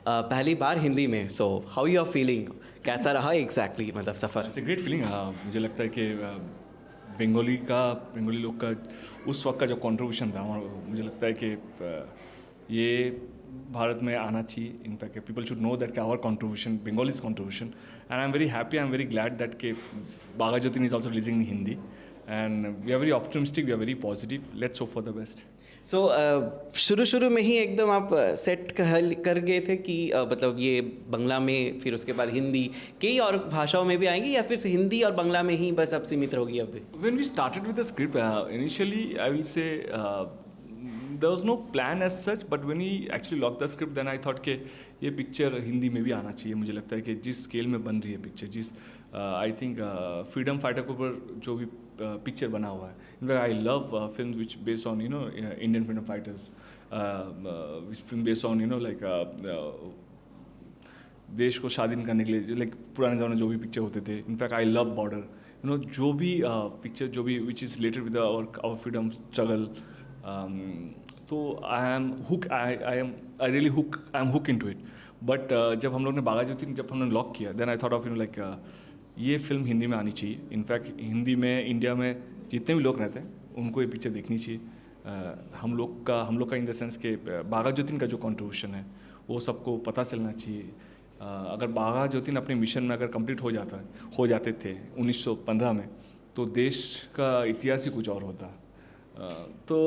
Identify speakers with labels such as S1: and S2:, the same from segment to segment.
S1: पहली बार हिंदी में, so how you are feeling, कैसा रहा एग्जैक्टली मतलब सफ़र?
S2: It's a great feeling. मुझे लगता है कि बंगाली लोग का उस वक्त का जो कंट्रीब्यूशन था, मुझे लगता है कि ये भारत में आना चाहिए। In fact people should know that कि our contribution, Bengalis contribution, and I am very happy, I am very glad that के Bagha Jatin is also releasing in Hindi, and we are very optimistic, we are very positive, let's hope for the best.
S1: So शुरू में ही एकदम आप set कर गए थे कि मतलब ये बंगला में, फिर उसके बाद हिंदी, कई और भाषाओं में भी आएंगी, या फिर हिंदी और बंगला में ही बस अब सीमित रहोगी अभी?
S2: When we started with the script, initially I will say there was no plan as such, but when we actually locked the script, then I thought कि ये पिक्चर हिंदी में भी आना चाहिए। मुझे लगता है कि जिस स्केल में बन रही है पिक्चर, जिस आई थिंक फ्रीडम फाइटर के ऊपर जो भी पिक्चर बना हुआ है, in fact I love film which based on Indian freedom fighters, which film based on like देश को स्वाधीन करने के लिए, लाइक पुराने ज़माने जो भी पिक्चर होते थे। इनफैक्ट आई लव बॉर्डर, जो भी पिक्चर जो भी which is related with our freedom struggle. तो I am hook into it. But जब हम लोग ने बागा ज्योतिन जब हमने लॉक किया, then I thought of like ये फिल्म हिंदी में आनी चाहिए। इनफैक्ट हिंदी में इंडिया में जितने भी लोग रहते हैं उनको ये पिक्चर देखनी चाहिए। हम लोग का इन द सेंस के बागा ज्योतिन का जो कंट्रीब्यूशन है वो सबको पता चलना चाहिए। अगर बागा ज्योतिन अपने मिशन में अगर कंप्लीट हो जाते थे 1915 में, तो देश का इतिहास ही कुछ और होता। तो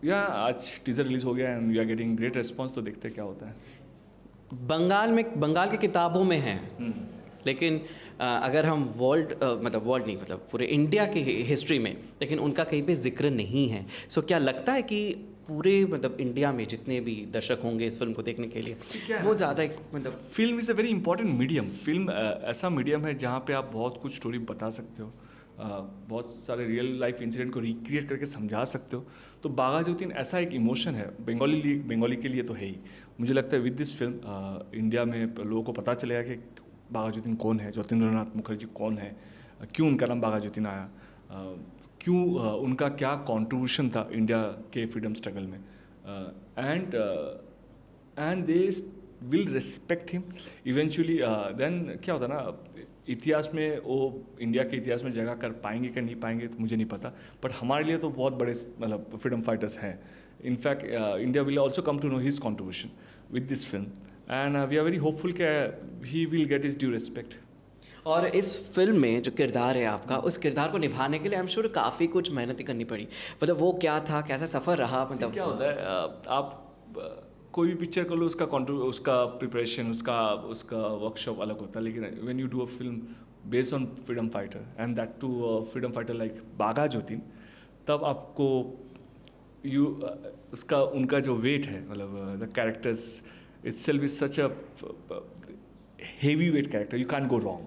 S2: या आज टीज़र रिलीज़ हो गया and we are getting great response, तो देखते हैं क्या होता है।
S1: बंगाल की किताबों में हैं, लेकिन अगर हम वर्ल्ड नहीं, मतलब पूरे इंडिया की हिस्ट्री में, लेकिन उनका कहीं पे जिक्र नहीं है। सो क्या लगता है कि पूरे मतलब इंडिया में जितने भी दर्शक होंगे इस फिल्म को देखने के लिए, वो ज़्यादा मतलब
S2: film is a very important medium. Film ऐसा मीडियम है जहाँ पे आप बहुत कुछ स्टोरी बता सकते हो, बहुत सारे रियल लाइफ इंसिडेंट को रिक्रिएट करके समझा सकते हो। तो बागा ज्योतिन ऐसा एक इमोशन है बंगाली के लिए तो है ही। मुझे लगता है विद दिस फिल्म इंडिया में लोगों को पता चलेगा कि बागा ज्योतिन कौन है, ज्योतिन्द्रनाथ मुखर्जी कौन है, क्यों उनका नाम बागा ज्योतिन आया, क्यों उनका क्या कंट्रीब्यूशन था इंडिया के फ्रीडम स्ट्रगल में, and they will respect him eventually. Then क्या होता है ना, इतिहास में वो इंडिया के इतिहास में जगह कर पाएंगे कि नहीं पाएंगे तो मुझे नहीं पता, बट हमारे लिए तो बहुत बड़े मतलब फ्रीडम फाइटर्स हैं। In fact India will also come to know his contribution with this film, and we are very hopeful कि he will get his due respect.
S1: और इस फिल्म में जो किरदार है आपका, उस किरदार को निभाने के लिए आई एम श्योर काफ़ी कुछ मेहनत करनी पड़ी। मतलब वो क्या था, कैसा सफ़र रहा? मतलब
S2: क्या होता है, आप कोई भी पिक्चर कर लो, उसका प्रिपरेशन, उसका वर्कशॉप अलग होता है, लेकिन when you do a film based on freedom fighter and that too freedom fighter like Bagha Jatin, तब आपको उनका जो वेट है, मतलब the characters itself is such a heavyweight character, you can't go wrong.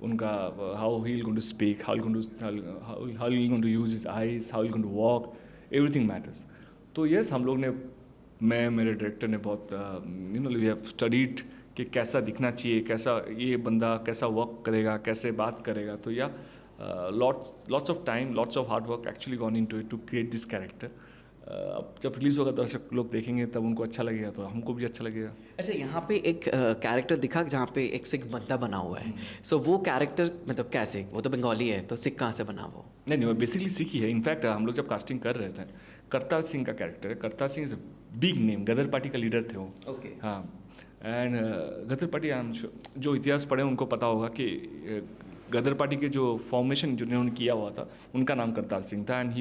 S2: उनका how he'll going to speak, how he'll going to use his eyes, how he'll going to walk, everything matters. तो yes, हम लोग ने, मैं मेरे director ने बहुत we have studied कि कैसा दिखना चाहिए, कैसा ये बंदा कैसा वर्क करेगा, कैसे बात करेगा। तो या lots of time, lots of hard work actually gone into it to create this character. अब जब रिलीज़ होगा दर्शक लोग देखेंगे, तब उनको अच्छा लगेगा तो हमको भी अच्छा लगेगा।
S1: अच्छा, यहाँ पे एक कैरेक्टर दिखा जहाँ पे एक सिख बंदा बना हुआ है। सो वो कैरेक्टर मतलब कैसे, वो तो बंगाली है, तो सिख कहाँ से बना वो?
S2: नहीं, वो बेसिकली सिख ही है। इनफैक्ट हम लोग जब कास्टिंग कर रहे थे, करतार सिंह का कैरेक्टर है। Kartar Singh is big name, Ghadar party का लीडर थे वो।
S1: ओके।
S2: हाँ, एंड गदर पार्टी जो इतिहास पढ़े उनको पता होगा कि गदर पार्टी के जो फॉर्मेशन जिन्होंने किया हुआ था, उनका नाम करतार सिंह था। And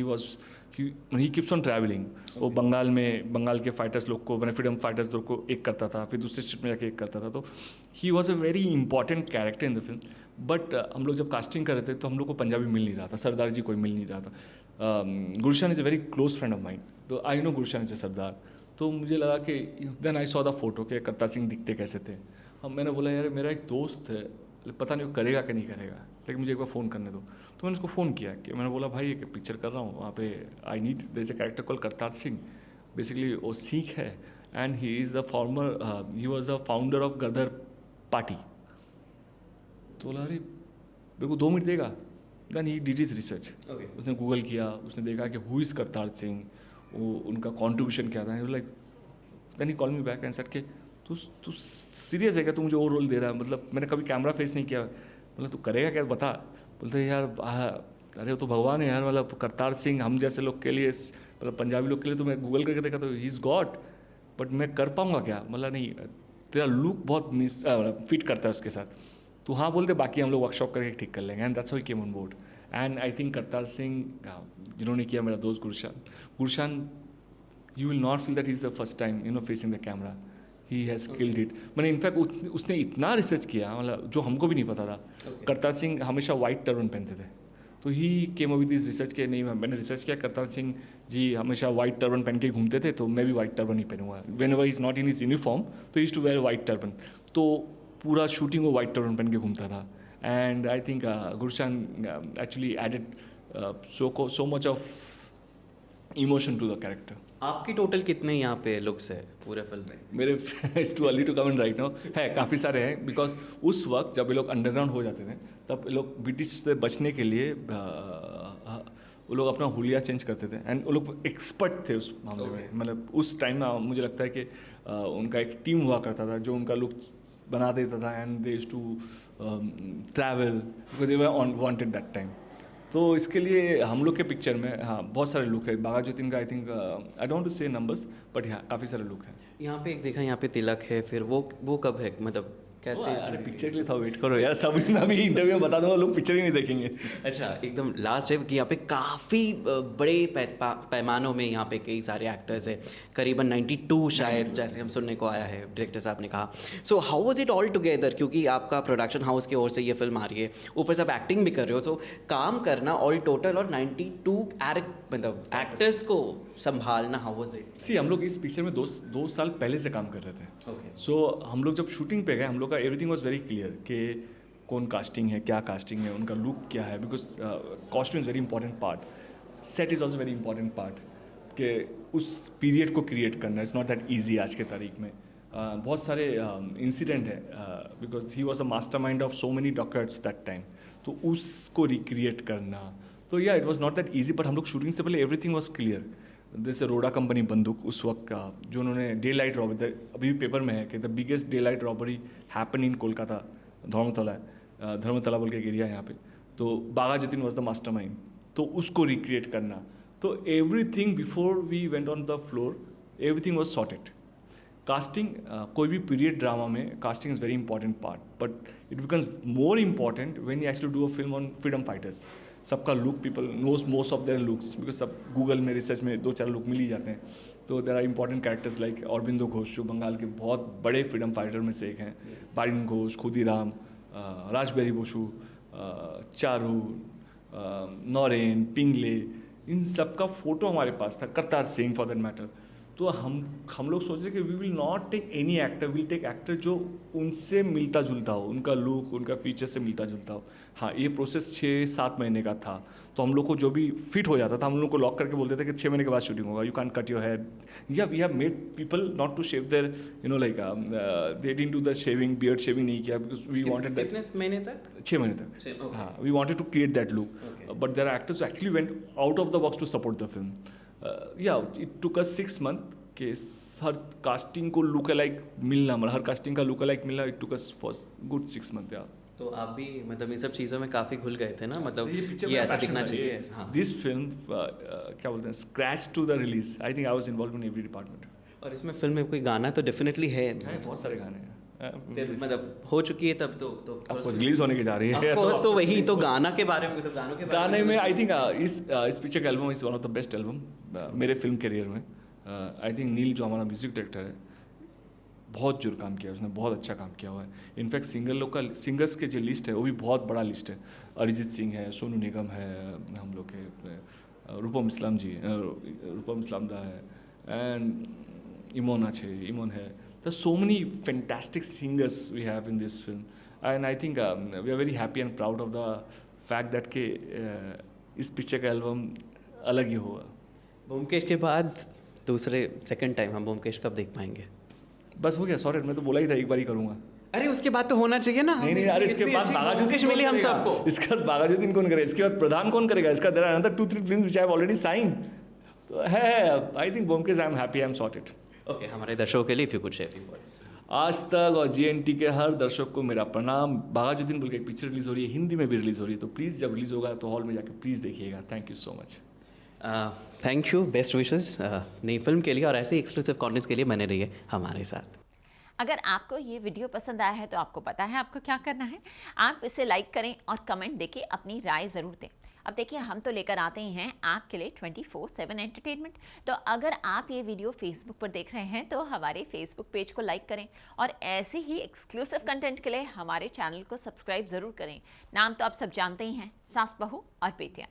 S2: he keeps on travelling. वो बंगाल के फाइटर्स लोग को, मैंने फ्रीडम फाइटर्स लोग को एक करता था, फिर दूसरे स्टेट में जाके एक करता था। तो ही was a very important character in the film. But हम लोग जब कास्टिंग कर रहे थे तो हम लोग को पंजाबी मिल नहीं रहा था, सरदार जी कोई मिल नहीं रहा था। Gurshan is a very close friend of mind, तो I know Gurshan is a सरदार। तो मुझे लगा कि then I saw the photo कि करतार सिंह दिखते कैसे थे। मैंने बोला यार मेरा एक दोस्त है, पता नहीं वो करेगा कि नहीं करेगा, लेकिन मुझे एक बार फ़ोन करने दो। तो मैंने उसको फ़ोन किया कि मैंने बोला भाई एक पिक्चर कर रहा हूँ, वहाँ पे I need there is a character call Kartar Singh. Basically वो सिख है and he is he was a founder of Ghadar party. तो बोला अरे मेरे को 2 मिनट देगा। Then he did his research. उसने गूगल किया, उसने देखा कि हु इज़ करतार सिंह, वो उनका कॉन्ट्रीब्यूशन क्या था। Like then he call me back and said कि तू सीरियस है क्या, तू मुझे वो रोल दे रहा है, मतलब मैंने कभी कैमरा फेस नहीं किया, मतलब तू करेगा क्या बता। बोलते यार अरे वो तो भगवान है यार, मतलब करतार सिंह हम जैसे लोग के लिए, मतलब पंजाबी लोग के लिए तो मैं गूगल करके देखा तो ही इज़ गॉड, बट मैं कर पाऊँगा क्या, मतलब नहीं तेरा लुक बहुत फिट करता है उसके साथ, तो हाँ बोलते बाकी हम लोग वर्कशॉप करके ठीक कर लेंगे, and that's how he came on board. And I think Kartar Singh जिन्होंने किया, मेरा दोस्त Gurshan you will not feel that is the first time facing the camera, he has killed it. मैंने इनफैक्ट उसने इतना रिसर्च किया, मतलब जो हमको भी नहीं पता था। करतार सिंह हमेशा वाइट टर्बन पहनते थे, तो he came up with this research के नहीं, मैंने रिसर्च किया, करतार सिंह जी हमेशा वाइट टर्बन पहन के घूमते थे, तो मैं भी वाइट टर्बन ही पहनूंगा। Whenever is not in his uniform तो is to wear white turban, तो पूरा शूटिंग वो वाइट टर्बन पहन के घूमता था। And I think Gurshan actually added so much of emotion to the character.
S1: आपकी टोटल कितने यहाँ पे लुक्स है पूरे फिल्म में?
S2: मेरे it's too early to come in right now, है काफ़ी सारे हैं, बिकॉज उस वक्त जब ये लोग अंडरग्राउंड हो जाते थे तब ये लोग ब्रिटिश से बचने के लिए वो लोग अपना हुलिया चेंज करते थे, एंड वो लोग एक्सपर्ट थे उस मामले में। मतलब उस टाइम में मुझे लगता है कि उनका एक टीम हुआ करता था जो उनका लुक बना देता था, and they used to travel, they were wanted that time. तो इसके लिए हम लोग के पिक्चर में हाँ बहुत सारे लुक है। बागा ज्योतिन का I think I don't to say numbers, but हाँ काफ़ी सारे लुक हैं।
S1: यहाँ पे एक देखा, यहाँ पे तिलक है, फिर वो कब है, मतलब कैसे?
S2: अरे पिक्चर के लिए था, वेट करो यार, सब मैं अभी इंटरव्यू में बता दूंगा, लोग पिक्चर ही नहीं देखेंगे।
S1: अच्छा, एकदम लास्ट है कि यहाँ पे काफ़ी बड़े पैमानों में यहाँ पे कई सारे एक्टर्स हैं, करीबन 92 शायद जैसे हम सुनने को आया है, डायरेक्टर साहब ने कहा। So how was it all together, क्योंकि आपका प्रोडक्शन हाउस की ओर से ये फिल्म आ रही है, ऊपर से आप एक्टिंग भी कर रहे हो, सो काम करना ऑल टोटल और 92 मतलब एक्टर्स को संभालना, हाउ वाज इट?
S2: सी हम लोग इस पिक्चर में दो साल पहले से काम कर रहे थे।
S1: ओके।
S2: सो हम लोग जब शूटिंग पे गए, हम लोग का एवरीथिंग वाज वेरी क्लियर कि कौन कास्टिंग है, क्या कास्टिंग है, उनका लुक क्या है, because costume is very important part, set is also very important part, कि उस पीरियड को क्रिएट करना इज़ नॉट दैट ईजी आज के तारीख में। बहुत सारे इंसिडेंट है, because he was a master mind of so many doctors that time, तो उसको रिक्रिएट करना, तो या it was not that easy, but हम लोग शूटिंग से पहले एवरीथिंग वॉज क्लियर। जैसे रोडा कंपनी बंदूक उस वक्त का जो उन्होंने डे लाइट रॉबरी, अभी भी पेपर में है कि the biggest day light robbery happen in Kolkata, Dharmatala बोल के एरिया है यहाँ पे, तो Bagha Jatin was the mastermind, तो उसको रिक्रिएट करना, तो everything before we went on the floor everything was sorted. Casting कोई भी पीरियड ड्रामा में casting is very important part, but it becomes more important when you actually do a film on freedom fighters. सबका look people knows most of their looks, because सब Google में research में 2-4 look मिल ही जाते हैं। तो there are important characters like Aurobindo Ghosh, जो बंगाल के बहुत बड़े फ्रीडम फाइटर में से एक हैं, बारिन घोष, खुदीराम, राजबेरी बोसु, चारू, नौरेन, पिंगले, इन सब का फोटो हमारे पास था, Kartar Singh for that matter. तो हम लोग सोच रहे कि we will not take any actor, will take actor जो उनसे मिलता जुलता हो, उनका लुक उनका फीचर से मिलता जुलता हो। हाँ, ये प्रोसेस 6-7 महीने का था, तो हम लोग को जो भी फिट हो जाता था हम लोग को लॉक करके बोलते थे कि 6 महीने के बाद शूटिंग होगा, you can cut your hair, या we have made people not to shave their like they didn't do the shaving, beard shaving नहीं किया, बिकॉज वी वांटेड दैट।
S1: कितने महीने तक?
S2: 6 महीने तक। हाँ, we wanted to create that look, but there are actors actually went out of the box to support the film. It took us 6 month कि हर कास्टिंग को लुक अलाइक मिलना, मतलब हर कास्टिंग का लुक अलाइक मिलना, it took us for good 6 month. यार
S1: तो आप भी मतलब इन सब चीज़ों में काफ़ी घुल गए थे ना, मतलब ये ऐसा दिखना चाहिए। हाँ,
S2: दिस फिल्म क्या बोलते हैं, scratch to the release, I think I was involve in every department.
S1: और इसमें फिल्म में कोई गाना तो डेफिनेटली है,
S2: बहुत सारे गाने हैं,
S1: फिर मतलब हो चुकी है तब तो
S2: ऑफ कोर्स रिलीज होने की जा रही है,
S1: ऑफ कोर्स, तो वही तो गाना के बारे में, तो गानों के बारे
S2: गाने में आई थिंक इस पिक्चर का album is one of the best album मेरे फिल्म करियर में। आई थिंक नील जो हमारा म्यूजिक डायरेक्टर है, बहुत जोर काम किया, उसने बहुत अच्छा काम किया हुआ है। इनफैक्ट सिंगर्स के जो लिस्ट है वो भी बहुत बड़ा लिस्ट है, अरिजीत सिंह है, सोनू निगम है, हम लोग के रूपम इस्लाम दा है, एंड इमोन है। There are so many fantastic singers we have in this film, and I think we are very happy and proud of the fact that के इस पिक्चर का एल्बम अलग ही होगा।
S1: ब्योमकेश के बाद दूसरे सेकंड टाइम हम ब्योमकेश कब देख पाएंगे?
S2: बस हो गया, सॉरी, मैं तो बोला ही था एक बार ही करूँगा।
S1: अरे उसके बाद तो होना चाहिए ना।
S2: नहीं, अरे इसके बाद बागाजुद्दीन
S1: मिली हम सबको,
S2: इसके बाद बागाजुद्दीन कौन करेगा, इसके बाद प्रधान कौन करेगा, इसका there are another 2-3 films which I have already signed. तो है, I think Byomkesh, I am happy, I am sorted.
S1: Okay, हमारे दर्शकों के लिए if you could share few words.
S2: आज तक और GNT के हर दर्शक को मेरा प्रणाम। बागाजुद्दीन बोल के एक पिक्चर रिलीज़ हो रही है, हिंदी में भी रिलीज़ हो रही है, तो प्लीज़ जब रिलीज़ होगा तो हॉल में जाकर प्लीज़ देखिएगा। Thank you so much.
S1: Thank you, best wishes नई फिल्म के लिए, और ऐसे ही एक्सक्लूसिव कॉन्टेंट्स के लिए बने रहिए हमारे साथ।
S3: अगर आपको ये वीडियो पसंद आया है तो आपको पता है आपको क्या करना है। आप इसे लाइक करें और कमेंट देके अपनी राय ज़रूर दें। अब देखिए, हम तो लेकर आते ही हैं आपके लिए 24/7 एंटरटेनमेंट। तो अगर आप ये वीडियो फेसबुक पर देख रहे हैं तो हमारे फेसबुक पेज को लाइक करें, और ऐसे ही एक्सक्लूसिव कंटेंट के लिए हमारे चैनल को सब्सक्राइब ज़रूर करें। नाम तो आप सब जानते ही हैं, सास बहू और बेटियाँ।